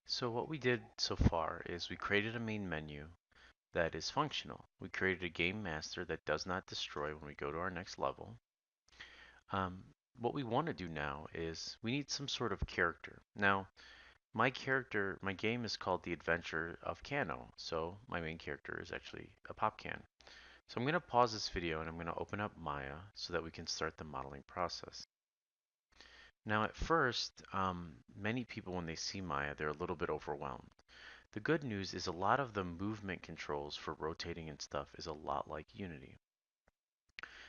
So what we did so far is we created a main menu that is functional. We created a game master that does not destroy when we go to our next level. Um, what we want to do now is we need some sort of character. Now, my game is called The Adventure of Cano, so my main character is actually a pop can. So I'm going to pause this video and I'm going to open up Maya so that we can start the modeling process. Now at first, many people when they see Maya, they're a little bit overwhelmed. The good news is a lot of the movement controls for rotating and stuff is a lot like Unity.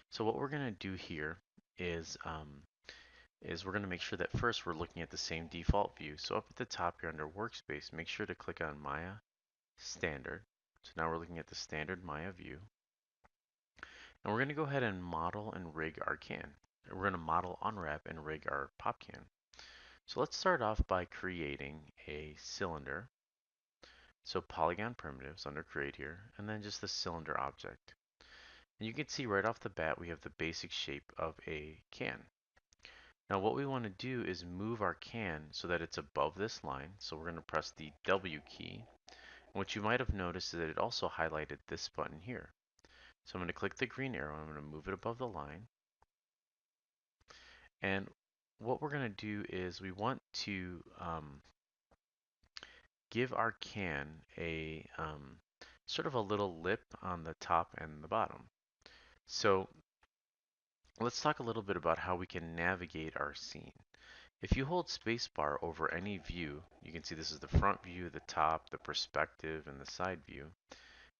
So what we're going to do here is we're going to make sure that first we're looking at the same default view. So up at the top here under Workspace, make sure to click on Maya Standard. So now we're looking at the standard Maya view. And we're going to go ahead and model and rig our can. We're going to model, unwrap, and rig our pop can. So let's start off by creating a cylinder. So polygon primitives under create here, and then just the cylinder object. And you can see right off the bat we have the basic shape of a can. Now what we want to do is move our can so that it's above this line. So we're going to press the W key. And what you might have noticed is that it also highlighted this button here. So I'm going to click the green arrow and I'm going to move it above the line. And what we're going to do is we want to give our can a sort of a little lip on the top and the bottom. So let's talk a little bit about how we can navigate our scene. If you hold spacebar over any view, you can see this is the front view, the top, the perspective, and the side view.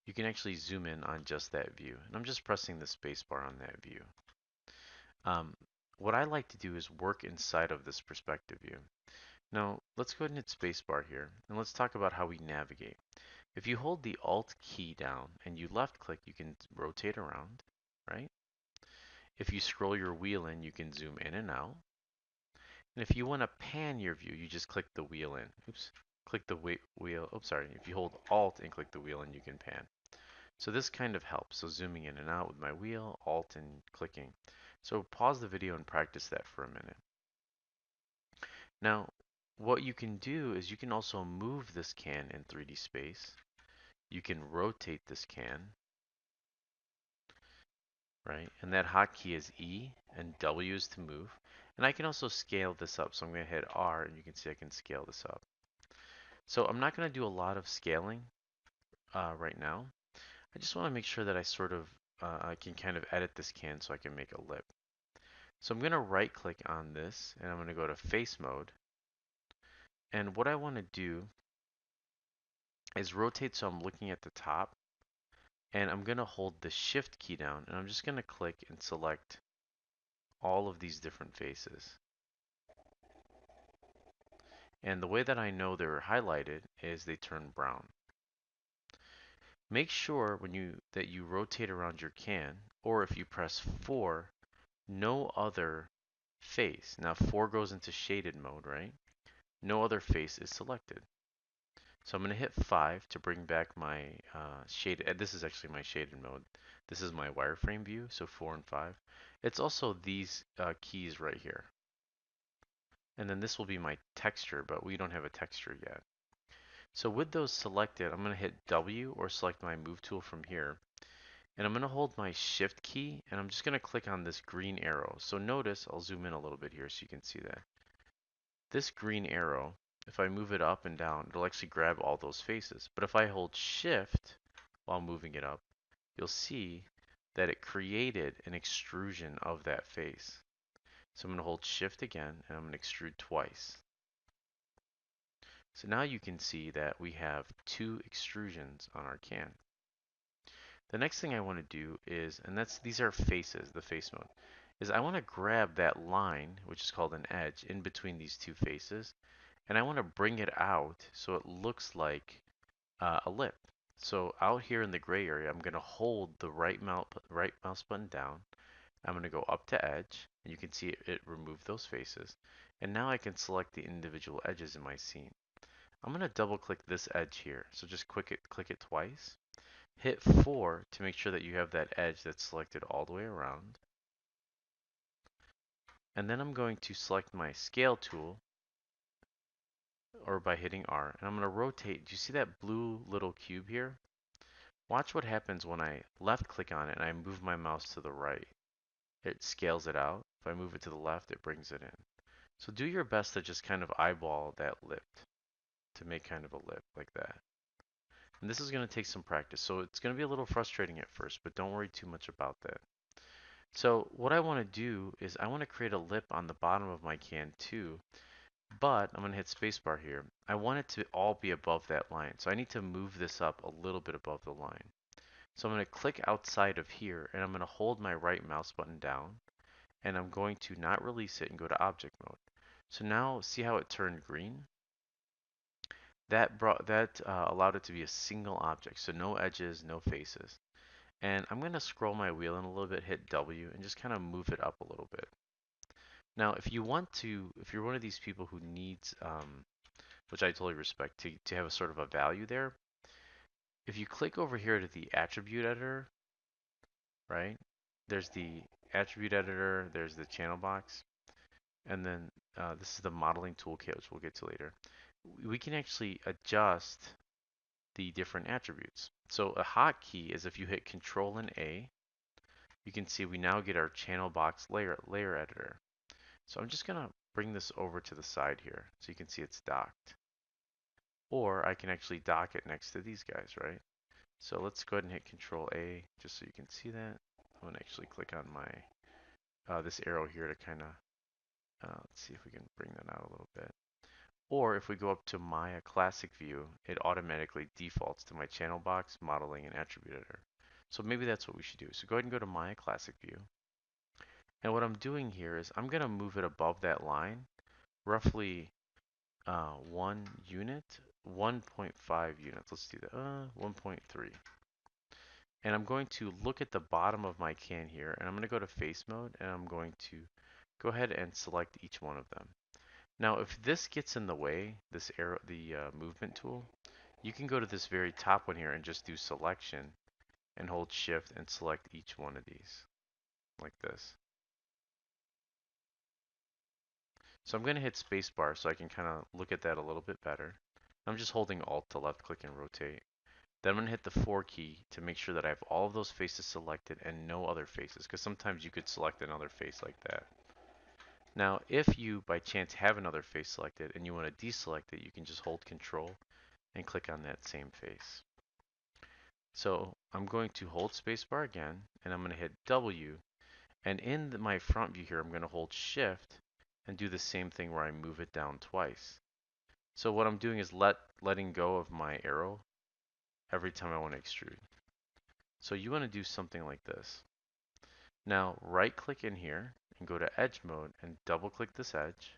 You can actually zoom in on just that view. And I'm just pressing the spacebar on that view. What I like to do is work inside of this perspective view. Now, let's go ahead and hit spacebar here, and let's talk about how we navigate. If you hold the Alt key down and you left click, you can rotate around, right? If you scroll your wheel in, you can zoom in and out. And if you want to pan your view, you just click the wheel in. Oops, click the wheel. Oops, sorry. If you hold Alt and click the wheel in, you can pan. So this kind of helps. So zooming in and out with my wheel, Alt and clicking. So pause the video and practice that for a minute. Now, what you can do is you can also move this can in 3D space. You can rotate this can, right? And that hotkey is E and W is to move. And I can also scale this up. So I'm going to hit R and you can see I can scale this up. So I'm not going to do a lot of scaling right now. I just want to make sure that I can kind of edit this can so I can make a lip. So I'm going to right click on this and I'm going to go to face mode. And what I want to do is rotate so I'm looking at the top. And I'm going to hold the shift key down and I'm just going to click and select all of these different faces. And the way that I know they're highlighted is they turn brown. Make sure that you rotate around your can, or if you press 4, no other face. Now 4 goes into shaded mode, right? No other face is selected. So I'm going to hit 5 to bring back my shaded. This is actually my shaded mode. This is my wireframe view, so 4 and 5. It's also these keys right here. And then this will be my texture, but we don't have a texture yet. So with those selected, I'm going to hit W or select my move tool from here. And I'm going to hold my shift key and I'm just going to click on this green arrow. So notice, I'll zoom in a little bit here so you can see that. This green arrow, if I move it up and down, it'll actually grab all those faces. But if I hold shift while moving it up, you'll see that it created an extrusion of that face. So I'm going to hold shift again and I'm going to extrude twice. So now you can see that we have 2 extrusions on our can. The next thing I want to do is, and these are faces, the face mode, is I want to grab that line, which is called an edge, in between these 2 faces, and I want to bring it out so it looks like a lip. So out here in the gray area, I'm going to hold the right mouse button down. I'm going to go up to edge, and you can see it removed those faces. And now I can select the individual edges in my scene. I'm going to double click this edge here. So just click it twice. Hit 4 to make sure that you have that edge that's selected all the way around. And then I'm going to select my scale tool or by hitting R, and I'm going to rotate. Do you see that blue little cube here? Watch what happens when I left click on it and I move my mouse to the right. It scales it out. If I move it to the left, it brings it in. So do your best to just kind of eyeball that lip to make kind of a lip like that. And this is going to take some practice. So it's going to be a little frustrating at first, but don't worry too much about that. So what I want to do is I want to create a lip on the bottom of my can too, but I'm going to hit spacebar here. I want it to all be above that line. So I need to move this up a little bit above the line. So I'm going to click outside of here and I'm going to hold my right mouse button down and I'm going to not release it and go to object mode. So now see how it turned green? That allowed it to be a single object, so no edges, no faces. And I'm going to scroll my wheel in a little bit, hit W, and just kind of move it up a little bit. Now, if you want to, if you're one of these people who needs, which I totally respect, to have a sort of a value there, if you click over here to the attribute editor, right? There's the attribute editor, there's the channel box, and then this is the modeling toolkit, which we'll get to later. We can actually adjust the different attributes. So a hotkey is if you hit Control and A, you can see we now get our channel box layer editor. So I'm just gonna bring this over to the side here so you can see it's docked. Or I can actually dock it next to these guys, right? So let's go ahead and hit Control A just so you can see that. I'm gonna actually click on my this arrow here to kind of let's see if we can bring that out a little bit. Or if we go up to Maya Classic View, it automatically defaults to my channel box, modeling, and attribute editor. So maybe that's what we should do. So go ahead and go to Maya Classic View. And what I'm doing here is I'm going to move it above that line, roughly 1 unit, 1.5 units. Let's do that. 1.3. And I'm going to look at the bottom of my can here, and I'm going to go to face mode, and I'm going to go ahead and select each one of them. Now, if this gets in the way, this arrow, the movement tool, you can go to this very top one here and just do selection and hold shift and select each one of these like this. So I'm going to hit spacebar so I can kind of look at that a little bit better. I'm just holding Alt to left click and rotate. Then I'm going to hit the 4 key to make sure that I have all of those faces selected and no other faces, because sometimes you could select another face like that. Now, if you by chance have another face selected and you want to deselect it, you can just hold Control and click on that same face. So I'm going to hold spacebar again, and I'm going to hit W, and in my front view here, I'm going to hold Shift and do the same thing where I move it down twice. So what I'm doing is letting go of my arrow every time I want to extrude. So you want to do something like this. Now right click in here and go to edge mode and double click this edge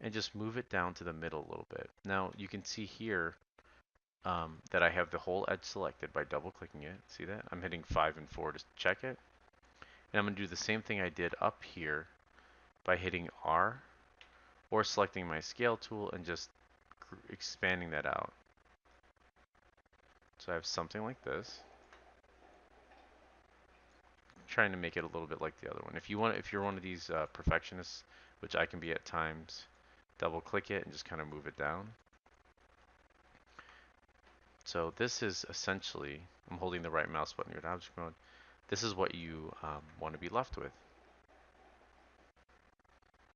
and just move it down to the middle a little bit. Now you can see here that I have the whole edge selected by double clicking it. See that? I'm hitting 5 and 4 to check it. And I'm going to do the same thing I did up here by hitting R or selecting my scale tool and just expanding that out. So I have something like this. I'm trying to make it a little bit like the other one. If you're one of these perfectionists, which I can be at times, double click it and just kind of move it down. So this is essentially, I'm holding the right mouse button here in object mode. This is what you want to be left with.